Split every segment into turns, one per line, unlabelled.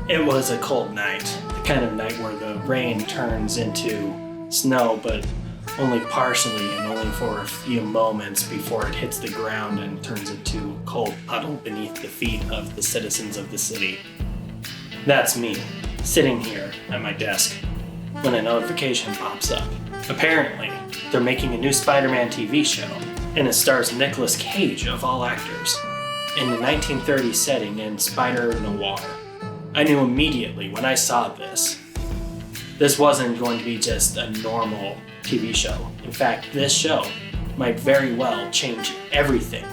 It was a cold night, the kind of night where the rain turns into snow, but only partially and only for a few moments before it hits the ground and turns into a cold puddle beneath the feet of the citizens of the city. That's me, sitting here at my desk, when a notification pops up. Apparently, they're making a new Spider-Man TV show, and it stars Nicolas Cage of all actors, in the 1930s setting in Spider-Man Noir. I knew immediately when I saw this wasn't going to be just a normal TV show. In fact, this show might very well change everything.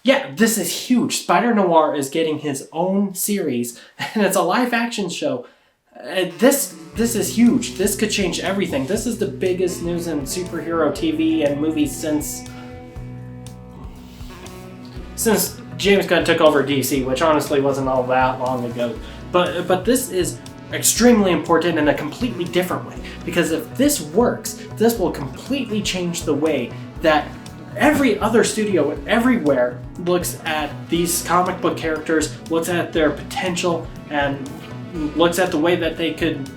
Yeah, this is huge. Spider Noir is getting his own series, and it's a live-action show. This is huge. This could change everything. This is the biggest news in superhero TV and movies since James Gunn took over DC, which honestly wasn't all that long ago. But this is extremely important in a completely different way, because if this works, this will completely change the way that every other studio everywhere looks at these comic book characters, looks at their potential, and looks at the way that they could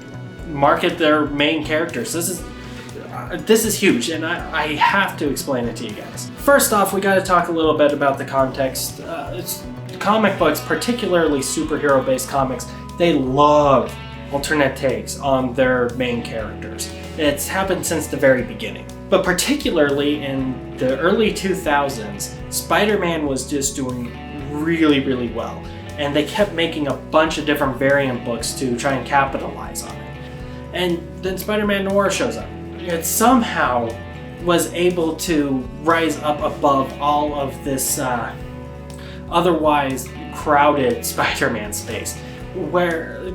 market their main characters. This is huge, and I have to explain it to you guys. First off, we got to talk a little bit about the context. Comic books, particularly superhero-based comics, they love alternate takes on their main characters. It's happened since the very beginning. But particularly in the early 2000s, Spider-Man was just doing really, really well. And they kept making a bunch of different variant books to try and capitalize on it. And then Spider-Man Noir shows up. It somehow was able to rise up above all of this otherwise crowded Spider-Man space, where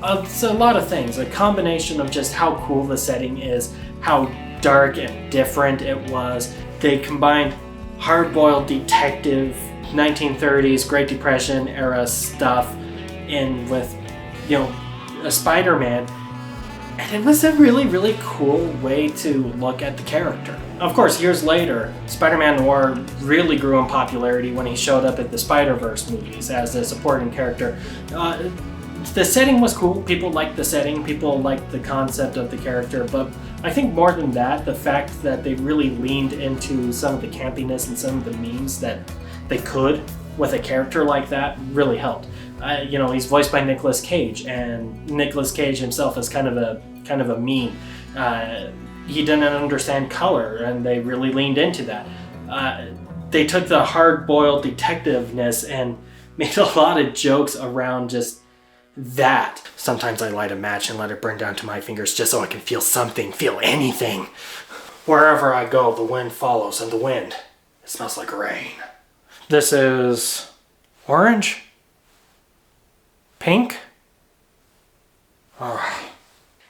it's a lot of things, a combination of just how cool the setting is, how dark and different it was. They combined hard-boiled detective 1930s Great Depression era stuff in with, a Spider-Man, and it was a really, really cool way to look at the character. Of course, years later, Spider-Man Noir really grew in popularity when he showed up at the Spider-Verse movies as a supporting character. The setting was cool. People liked the setting. People liked the concept of the character. But I think more than that, the fact that they really leaned into some of the campiness and some of the memes that they could with a character like that really helped. He's voiced by Nicolas Cage, and Nicolas Cage himself is kind of a meme. He didn't understand color, and they really leaned into that. They took the hard-boiled detectiveness and made a lot of jokes around just that. Sometimes I light a match and let it burn down to my fingers just so I can feel something, feel anything. Wherever I go, the wind follows, and the wind, it smells like rain. This is orange? Pink? Oh.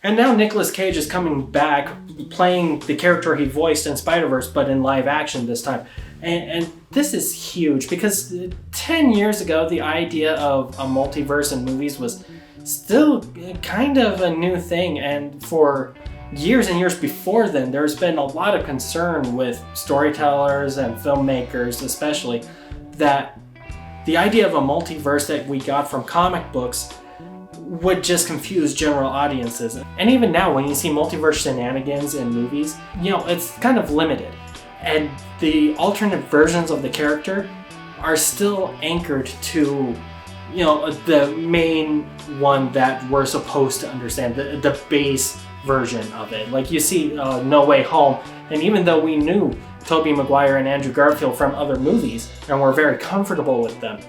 And now Nicolas Cage is coming back, playing the character he voiced in Spider-Verse, but in live action this time. And this is huge, because 10 years ago, the idea of a multiverse in movies was still kind of a new thing. And for years and years before then, there's been a lot of concern with storytellers and filmmakers especially, that the idea of a multiverse that we got from comic books would just confuse general audiences. And even now, when you see multiverse shenanigans in movies, it's kind of limited. And the alternate versions of the character are still anchored to, the main one that we're supposed to understand, the base version of it. Like you see No Way Home, and even though we knew Tobey Maguire and Andrew Garfield from other movies, and we're very comfortable with them,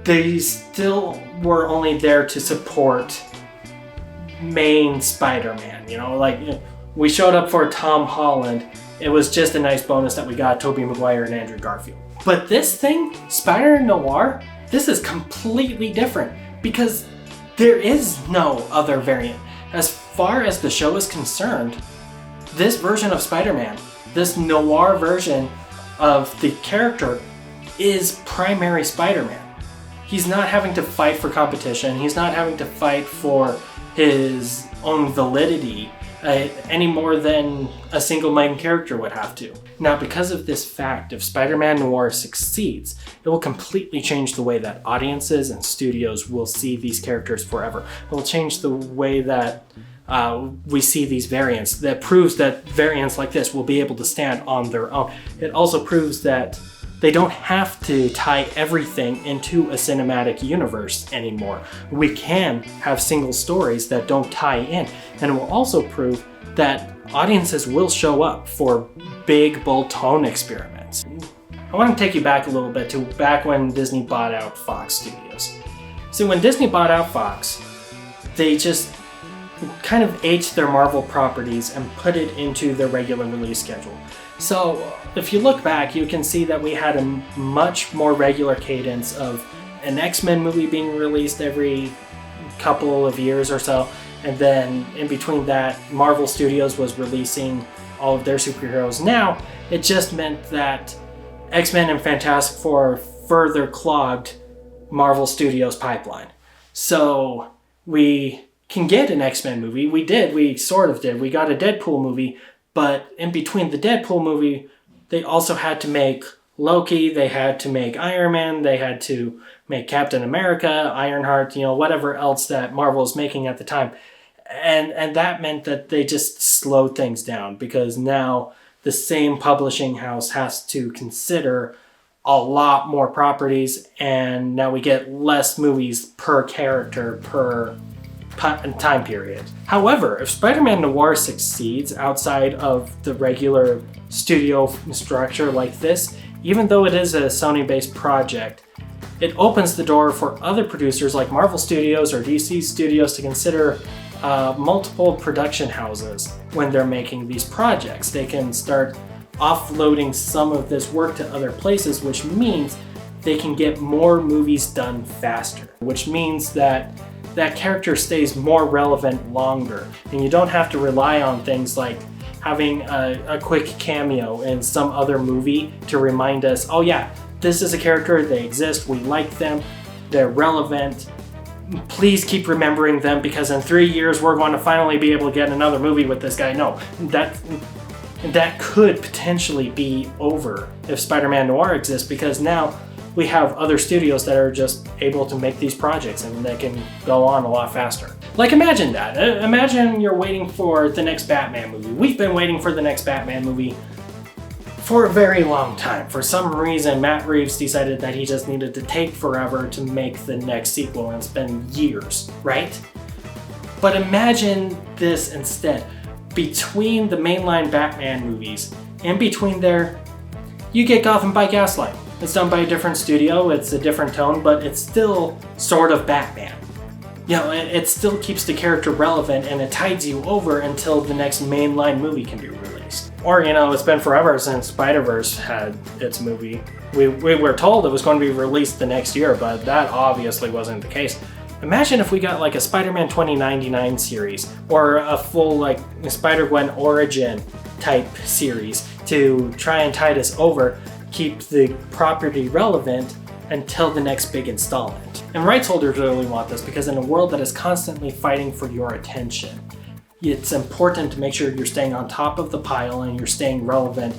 they still were only there to support main Spider-Man. We showed up for Tom Holland. It was just a nice bonus that we got Tobey Maguire and Andrew Garfield. But this thing, Spider-Man Noir, this is completely different, because there is no other variant. As far as the show is concerned, this version of Spider-Man, this noir version of the character, is primary Spider-Man. He's not having to fight for competition. He's not having to fight for his own validity. any more than a single main character would have to. Now, because of this fact, if Spider-Man Noir succeeds, it will completely change the way that audiences and studios will see these characters forever. It will change the way that we see these variants. That proves that variants like this will be able to stand on their own. It also proves that they don't have to tie everything into a cinematic universe anymore. We can have single stories that don't tie in. And it will also prove that audiences will show up for big, bold tone experiments. I want to take you back a little bit to back when Disney bought out Fox Studios. So when Disney bought out Fox, they just kind of ate their Marvel properties and put it into their regular release schedule. So if you look back, you can see that we had a much more regular cadence of an X-Men movie being released every couple of years or so, and then in between that, Marvel Studios was releasing all of their superheroes. Now, it just meant that X-Men and Fantastic Four further clogged Marvel Studios' pipeline. So we can get an X-Men movie. We sort of did. We got a Deadpool movie, but in between the Deadpool movie, they also had to make Loki, they had to make Iron Man, they had to make Captain America, Ironheart, whatever else that Marvel was making at the time. And that meant that they just slowed things down because now the same publishing house has to consider a lot more properties, and now we get less movies per character per time period. However, if Spider-Man Noir succeeds outside of the regular studio structure like this, even though it is a Sony-based project, it opens the door for other producers like Marvel Studios or DC Studios to consider multiple production houses when they're making these projects. They can start offloading some of this work to other places, which means they can get more movies done faster, which means that character stays more relevant longer, and you don't have to rely on things like having a quick cameo in some other movie to remind us, oh yeah, this is a character, they exist, we like them, they're relevant, please keep remembering them because in 3 years we're going to finally be able to get another movie with this guy. No, that could potentially be over if Spider-Man Noir exists, because now we have other studios that are just able to make these projects and they can go on a lot faster. Like, imagine that. Imagine you're waiting for the next Batman movie. We've been waiting for the next Batman movie for a very long time. For some reason, Matt Reeves decided that he just needed to take forever to make the next sequel, and it's been years, right? But imagine this instead. Between the mainline Batman movies, in between there, you get Gotham by Gaslight. It's done by a different studio, it's a different tone, but it's still sort of Batman. It still keeps the character relevant and it tides you over until the next mainline movie can be released. Or, it's been forever since Spider-Verse had its movie. We were told it was going to be released the next year, but that obviously wasn't the case. Imagine if we got like a Spider-Man 2099 series, or a full Spider-Gwen origin type series to try and tide us over, keep the property relevant until the next big installment. And rights holders really want this because in a world that is constantly fighting for your attention, it's important to make sure you're staying on top of the pile and you're staying relevant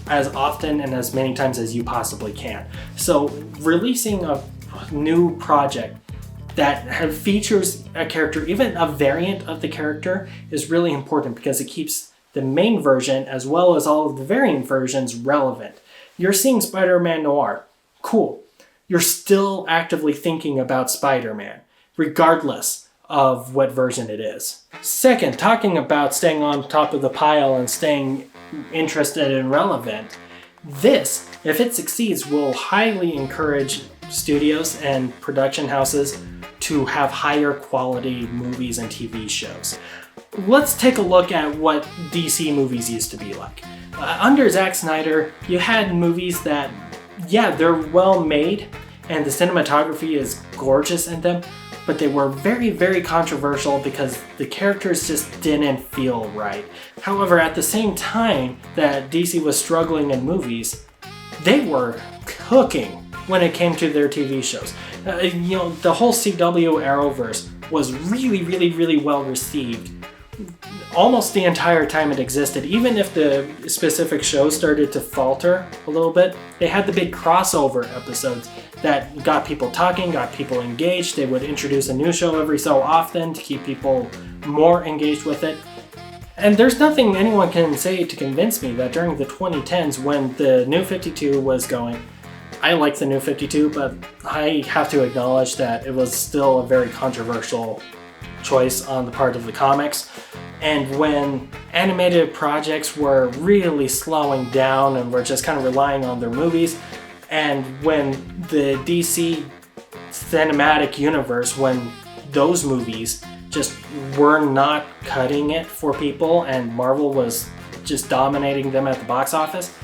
as often and as many times as you possibly can. So releasing a new project that features a character, even a variant of the character, is really important because it keeps the main version as well as all of the variant versions relevant. You're seeing Spider-Man Noir. Cool. You're still actively thinking about Spider-Man, regardless of what version it is. Second, talking about staying on top of the pile and staying interested and relevant, this, if it succeeds, will highly encourage studios and production houses to have higher quality movies and TV shows. Let's take a look at what DC movies used to be like. Under Zack Snyder, you had movies that, they're well made and the cinematography is gorgeous in them, but they were very, very controversial because the characters just didn't feel right. However, at the same time that DC was struggling in movies, they were cooking when it came to their TV shows. The whole CW Arrowverse was really, really, really well received. almost the entire time it existed. Even if the specific show started to falter a little bit, they had the big crossover episodes that got people talking, got people engaged. They would introduce a new show every so often to keep people more engaged with it. And there's nothing anyone can say to convince me that during the 2010s, when the New 52 was going, I like the New 52, but I have to acknowledge that it was still a very controversial choice on the part of the comics. And when animated projects were really slowing down and were just kind of relying on their movies, and when the DC cinematic universe, when those movies just were not cutting it for people and Marvel was just dominating them at the box office,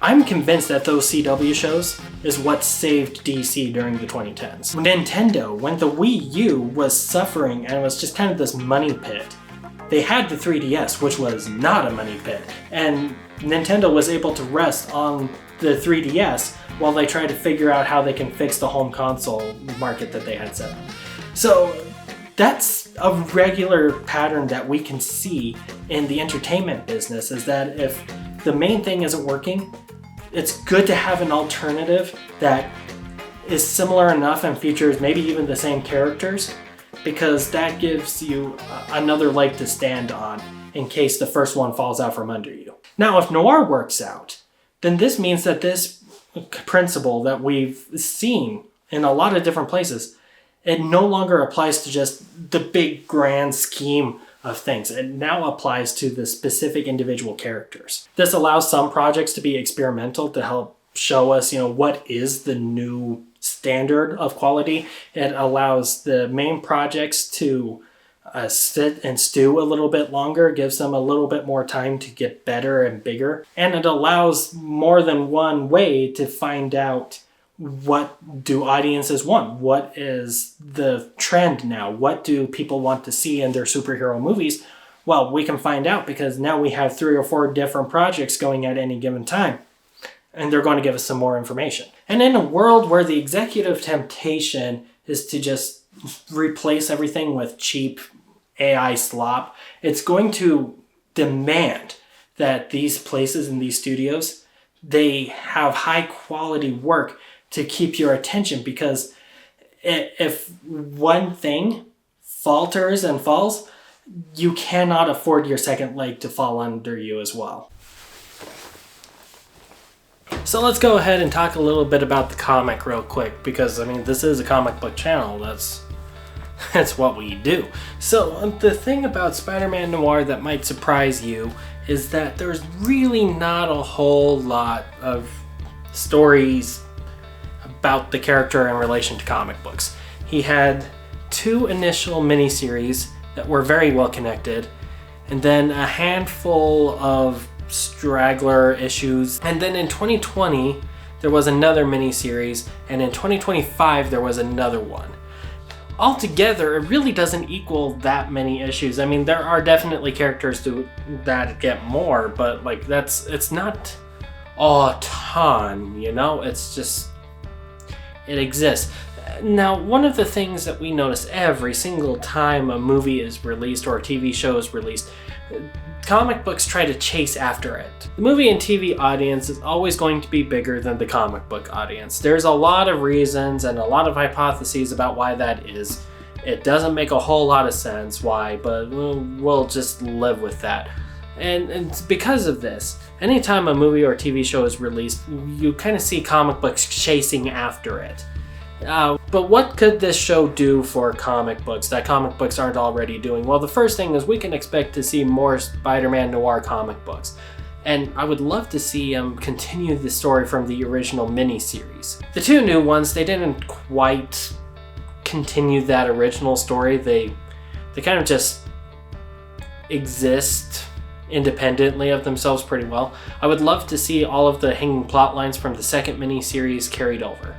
I'm convinced that those CW shows is what saved DC during the 2010s. Nintendo, when the Wii U was suffering and was just kind of this money pit, they had the 3DS, which was not a money pit, and Nintendo was able to rest on the 3DS while they tried to figure out how they can fix the home console market that they had set up. So that's a regular pattern that we can see in the entertainment business, is that if the main thing isn't working, it's good to have an alternative that is similar enough and features maybe even the same characters, because that gives you another leg to stand on in case the first one falls out from under you. Now, if noir works out, then this means that this principle that we've seen in a lot of different places, it no longer applies to just the big grand scheme of things. It now applies to the specific individual characters. This allows some projects to be experimental to help show us, what is the new standard of quality. It allows the main projects to sit and stew a little bit longer, gives them a little bit more time to get better and bigger. And it allows more than one way to find out, what do audiences want? What is the trend now? What do people want to see in their superhero movies? Well, we can find out because now we have 3 or 4 different projects going at any given time, and they're going to give us some more information. And in a world where the executive temptation is to just replace everything with cheap AI slop, it's going to demand that these places and these studios, they have high quality work to keep your attention, because if one thing falters and falls, you cannot afford your second leg to fall under you as well. So let's go ahead and talk a little bit about the comic real quick, because this is a comic book channel. That's what we do. So the thing about Spider-Man Noir that might surprise you is that there's really not a whole lot of stories about the character in relation to comic books. He had 2 initial miniseries that were very well connected, and then a handful of straggler issues, and then in 2020 there was another miniseries, and in 2025 there was another one. Altogether, it really doesn't equal that many issues. There are definitely characters that get more, but it's not a ton, It's just, it exists. Now, one of the things that we notice every single time a movie is released or a TV show is released, comic books try to chase after it. The movie and TV audience is always going to be bigger than the comic book audience. There's a lot of reasons and a lot of hypotheses about why that is. It doesn't make a whole lot of sense why, but we'll just live with that. And because of this, anytime a movie or TV show is released, you kind of see comic books chasing after it. But what could this show do for comic books that comic books aren't already doing? Well, the first thing is we can expect to see more Spider-Man Noir comic books. And I would love to see continue the story from the original miniseries. The 2 new ones, they didn't quite continue that original story. They kind of just exist independently of themselves pretty well. I would love to see all of the hanging plot lines from the second miniseries carried over.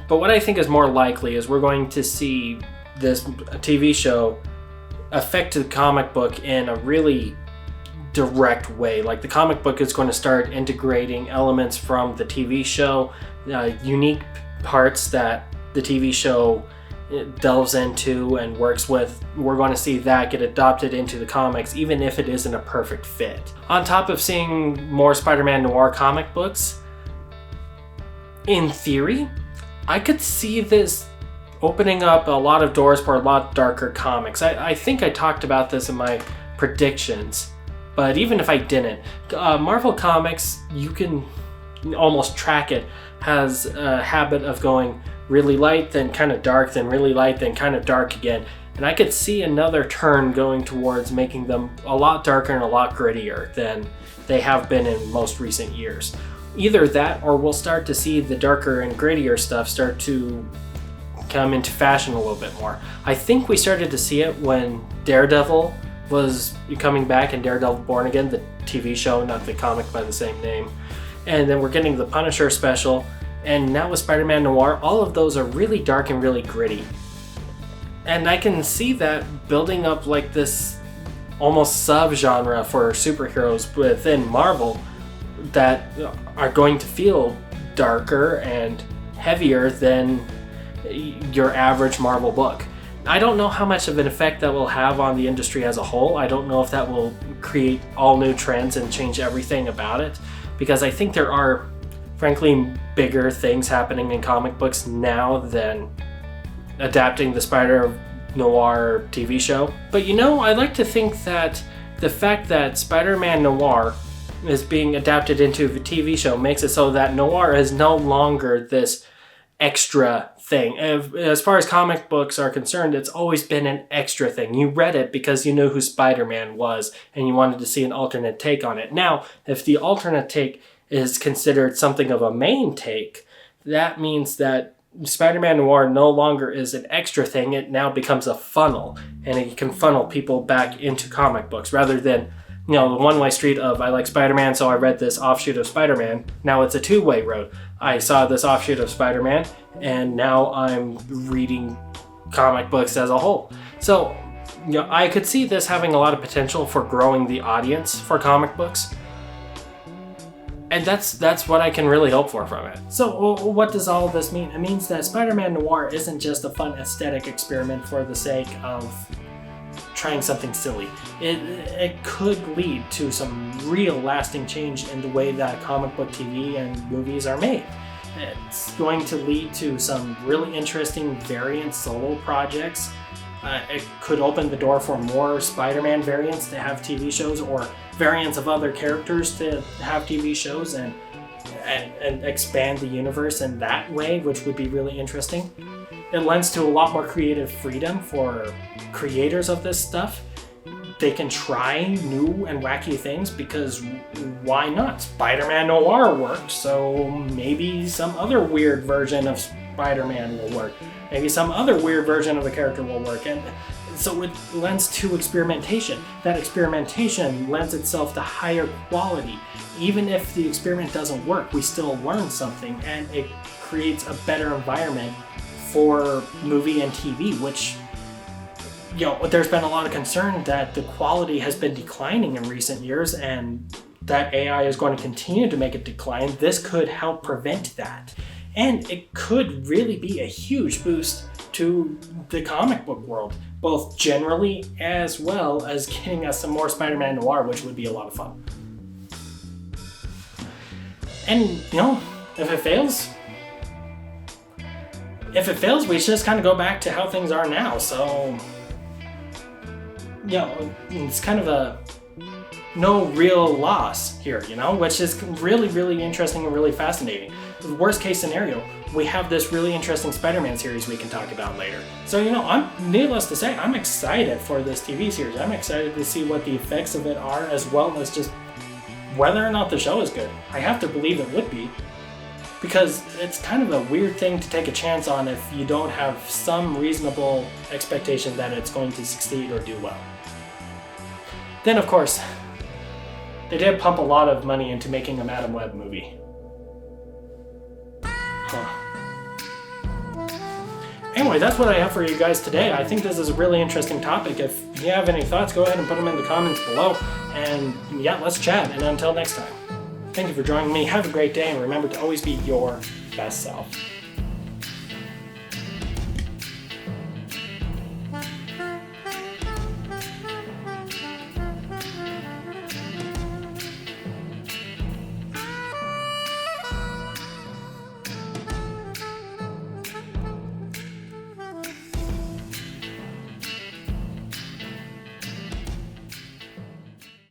But what I think is more likely is we're going to see this TV show affect the comic book in a really direct way. Like, the comic book is going to start integrating elements from the TV show, unique parts that the TV show delves into and works with, we're going to see that get adopted into the comics, even if it isn't a perfect fit. On top of seeing more Spider-Man Noir comic books, in theory, I could see this opening up a lot of doors for a lot darker comics. I think I talked about this in my predictions, but even if I didn't, Marvel Comics, you can almost track it, has a habit of going really light, then kind of dark, then really light, then kind of dark again. And I could see another turn going towards making them a lot darker and a lot grittier than they have been in most recent years. Either that, or we'll start to see the darker and grittier stuff start to come into fashion a little bit more. I think we started to see it when Daredevil was coming back, and Daredevil Born Again, the TV show, not the comic by the same name. And then we're getting the Punisher special, and now with Spider-Man Noir, all of those are really dark and really gritty. And I can see that building up like this almost sub-genre for superheroes within Marvel that are going to feel darker and heavier than your average Marvel book. I don't know how much of an effect that will have on the industry as a whole. I don't know if that will create all new trends and change everything about it, because I think there are, frankly, bigger things happening in comic books now than adapting the Spider-Noir TV show. But I like to think that the fact that Spider-Man Noir is being adapted into the TV show makes it so that Noir is no longer this extra thing. As far as comic books are concerned, it's always been an extra thing. You read it because you knew who Spider-Man was and you wanted to see an alternate take on it. Now, if the alternate take is considered something of a main take, that means that Spider-Man Noir no longer is an extra thing. It now becomes a funnel, and it can funnel people back into comic books rather than the one-way street of I like Spider-Man, so I read this offshoot of Spider-Man. Now it's a two-way road. I saw this offshoot of Spider-Man, and now I'm reading comic books as a whole. So, I could see this having a lot of potential for growing the audience for comic books. And that's what I can really hope for from it. So what does all of this mean? It means that Spider-Man Noir isn't just a fun aesthetic experiment for the sake of trying something silly. It could lead to some real lasting change in the way that comic book TV and movies are made. It's going to lead to some really interesting variant solo projects. It could open the door for more Spider-Man variants to have TV shows, or variants of other characters to have TV shows, and expand the universe in that way, which would be really interesting. It lends to a lot more creative freedom for creators of this stuff. They can try new and wacky things because why not? Spider-Man Noir worked, so maybe some other weird version of Spider-Man will work. Maybe some other weird version of a character will work. And so it lends to experimentation. That experimentation lends itself to higher quality. Even if the experiment doesn't work, we still learn something, and it creates a better environment for movie and TV, which, there's been a lot of concern that the quality has been declining in recent years, and that AI is going to continue to make it decline. This could help prevent that. And it could really be a huge boost to the comic book world, both generally as well as getting us some more Spider-Man Noir, which would be a lot of fun. And, if it fails, we just kind of go back to how things are now. So, it's kind of a no real loss here, which is really, really interesting and really fascinating. The worst case scenario, we have this really interesting Spider-Man series we can talk about later. So, needless to say, I'm excited for this TV series. I'm excited to see what the effects of it are, as well as just whether or not the show is good. I have to believe it would be, because it's kind of a weird thing to take a chance on if you don't have some reasonable expectation that it's going to succeed or do well. Then, of course, they did pump a lot of money into making a Madam Web movie. Anyway, that's what I have for you guys today. I think this is a really interesting topic. If you have any thoughts, go ahead and put them in the comments below. And let's chat. And until next time, thank you for joining me. Have a great day, and remember to always be your best self.